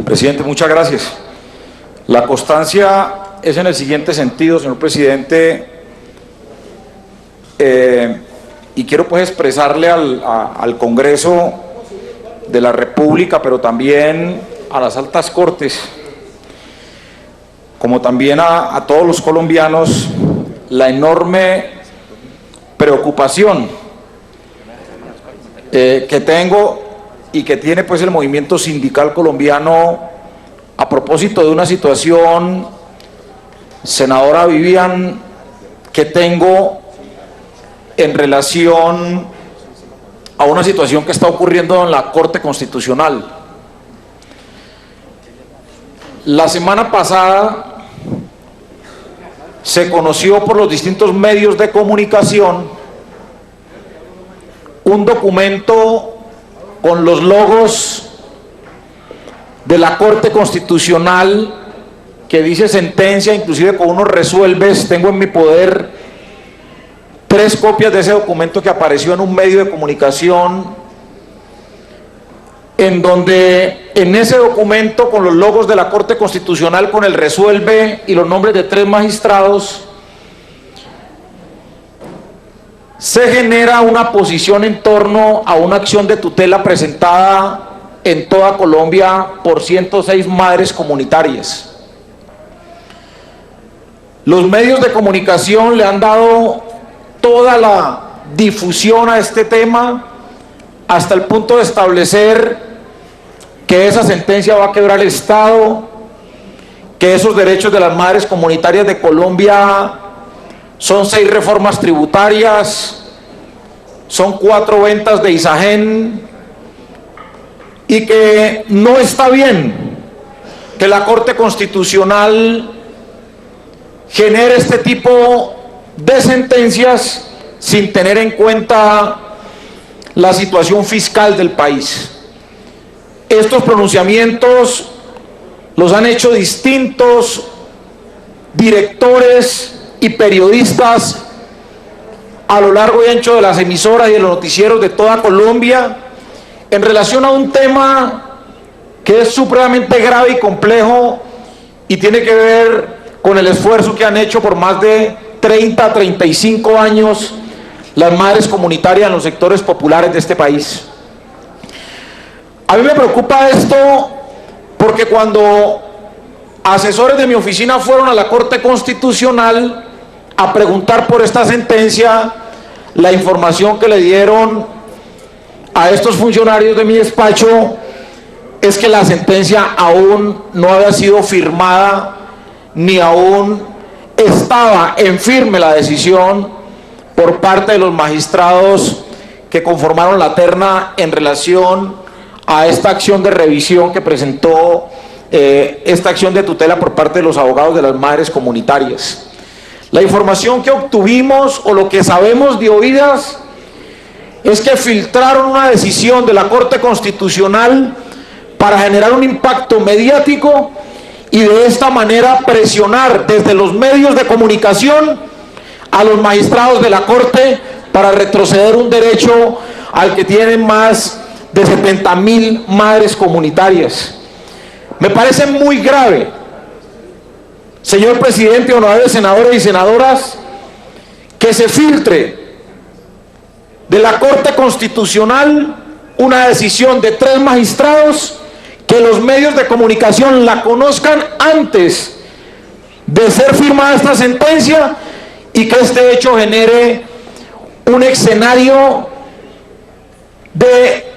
Presidente, muchas gracias. La constancia es en el siguiente sentido, señor presidente, y quiero pues expresarle al Congreso de la República, pero también a las altas cortes, como también a todos los colombianos, la enorme preocupación que tengo y que tiene pues el movimiento sindical colombiano a propósito de una situación, senadora Vivian, que tengo en relación a una situación que está ocurriendo en la Corte Constitucional. La semana pasada se conoció por los distintos medios de comunicación un documento con los logos de la Corte Constitucional que dice sentencia, inclusive con unos resuelves. Tengo en mi poder 3 copias de ese documento que apareció en un medio de comunicación, en donde en ese documento con los logos de la Corte Constitucional, con el resuelve y los nombres de 3 magistrados, se genera una posición en torno a una acción de tutela presentada en toda Colombia por 106 madres comunitarias. Los medios de comunicación le han dado toda la difusión a este tema hasta el punto de establecer que esa sentencia va a quebrar el Estado, que esos derechos de las madres comunitarias de Colombia son 6 reformas tributarias, son 4 ventas de Isagen, y que no está bien que la Corte Constitucional genere este tipo de sentencias sin tener en cuenta la situación fiscal del país. Estos pronunciamientos los han hecho distintos directores y periodistas a lo largo y ancho de las emisoras y de los noticieros de toda Colombia en relación a un tema que es supremamente grave y complejo y tiene que ver con el esfuerzo que han hecho por más de 30 a 35 años las madres comunitarias en los sectores populares de este país. A mí me preocupa esto porque cuando asesores de mi oficina fueron a la Corte Constitucional a preguntar por esta sentencia, la información que le dieron a estos funcionarios de mi despacho es que la sentencia aún no había sido firmada ni aún estaba en firme la decisión por parte de los magistrados que conformaron la terna en relación a esta acción de revisión que presentó esta acción de tutela por parte de los abogados de las madres comunitarias. La información que obtuvimos o lo que sabemos de oídas es que filtraron una decisión de la Corte Constitucional para generar un impacto mediático y de esta manera presionar desde los medios de comunicación a los magistrados de la Corte para retroceder un derecho al que tienen más de 70.000 madres comunitarias. Me parece muy grave, señor presidente, honorables senadores y senadoras, que se filtre de la Corte Constitucional una decisión de 3 magistrados, que los medios de comunicación la conozcan antes de ser firmada esta sentencia y que este hecho genere un escenario de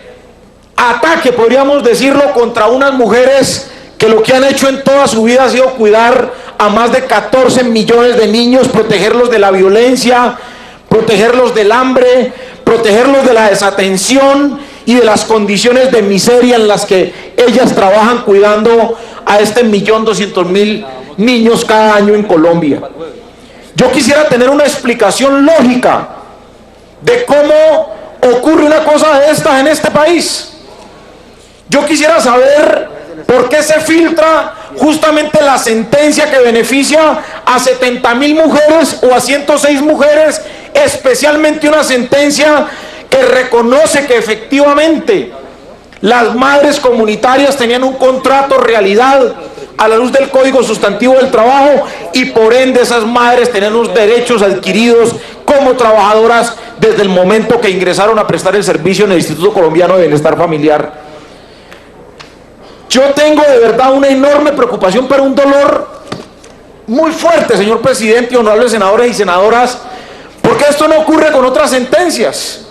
ataque, podríamos decirlo, contra unas mujeres que lo que han hecho en toda su vida ha sido cuidar a más de 14 millones de niños, protegerlos de la violencia, protegerlos del hambre, protegerlos de la desatención y de las condiciones de miseria en las que ellas trabajan cuidando a 1.200.000 niños cada año en Colombia. Yo quisiera tener una explicación lógica de cómo ocurre una cosa de estas en este país. Yo quisiera saber por qué se filtra justamente la sentencia que beneficia a 70.000 mujeres o a 106 mujeres, especialmente una sentencia que reconoce que efectivamente Las madres comunitarias tenían un contrato realidad a la luz del Código Sustantivo del Trabajo y por ende esas madres tenían los derechos adquiridos como trabajadoras desde el momento que ingresaron a prestar el servicio en el Instituto Colombiano de Bienestar Familiar. Yo tengo de verdad una enorme preocupación, pero un dolor muy fuerte, señor presidente y honorables senadores y senadoras, porque esto no ocurre con otras sentencias.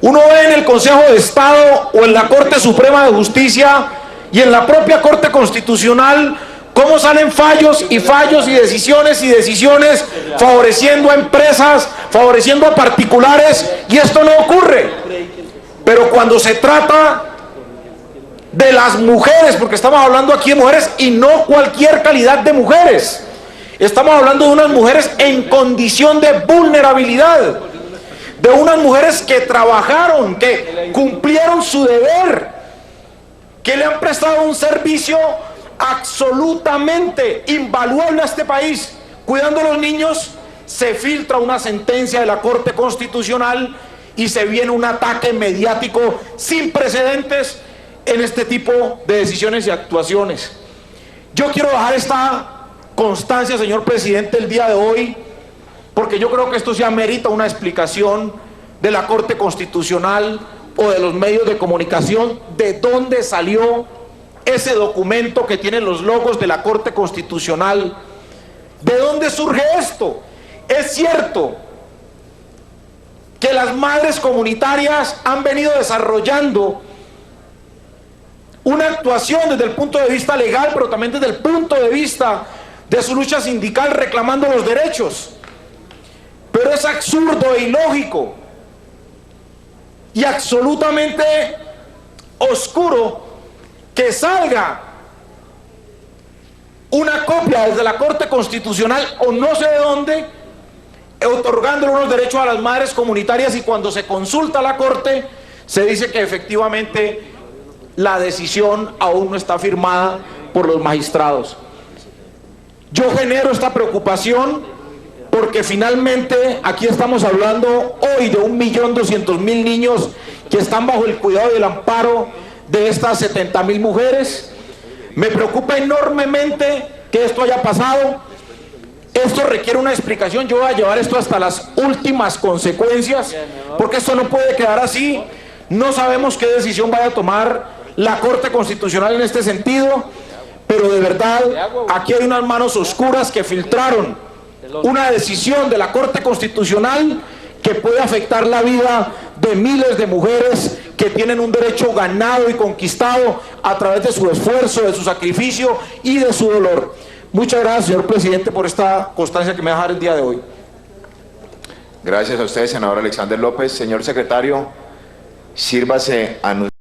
Uno ve en el Consejo de Estado o en la Corte Suprema de Justicia y en la propia Corte Constitucional cómo salen fallos y decisiones favoreciendo a empresas, favoreciendo a particulares, y esto no ocurre. Pero cuando se trata de las mujeres, porque estamos hablando aquí de mujeres y no cualquier calidad de mujeres, estamos hablando de unas mujeres en condición de vulnerabilidad, de unas mujeres que trabajaron, que cumplieron su deber, que le han prestado un servicio absolutamente invaluable a este país, cuidando a los niños. Se filtra una sentencia de la Corte Constitucional y se viene un ataque mediático sin precedentes en este tipo de decisiones y actuaciones. Yo quiero dejar esta constancia, señor presidente, el día de hoy, porque yo creo que esto se amerita una explicación de la Corte Constitucional o de los medios de comunicación de dónde salió ese documento que tiene los logos de la Corte Constitucional. ¿De dónde surge esto? Es cierto que las madres comunitarias han venido desarrollando una actuación desde el punto de vista legal, pero también desde el punto de vista de su lucha sindical reclamando los derechos. Pero es absurdo e ilógico y absolutamente oscuro que salga una copia desde la Corte Constitucional o no sé de dónde, otorgándole unos derechos a las madres comunitarias, y cuando se consulta a la Corte se dice que efectivamente la decisión aún no está firmada por los magistrados. Yo genero esta preocupación porque finalmente aquí estamos hablando hoy de 1.200.000 niños que están bajo el cuidado y el amparo de estas 70.000 mujeres. Me preocupa enormemente que esto haya pasado. Esto requiere una explicación. Yo voy a llevar esto hasta las últimas consecuencias, porque esto no puede quedar así. No sabemos qué decisión vaya a tomar la Corte Constitucional en este sentido, pero de verdad aquí hay unas manos oscuras que filtraron una decisión de la Corte Constitucional que puede afectar la vida de miles de mujeres que tienen un derecho ganado y conquistado a través de su esfuerzo, de su sacrificio y de su dolor. Muchas gracias, señor presidente, por esta constancia que me va a dejar el día de hoy. Gracias a usted, senador Alexander López. Señor secretario, sírvase a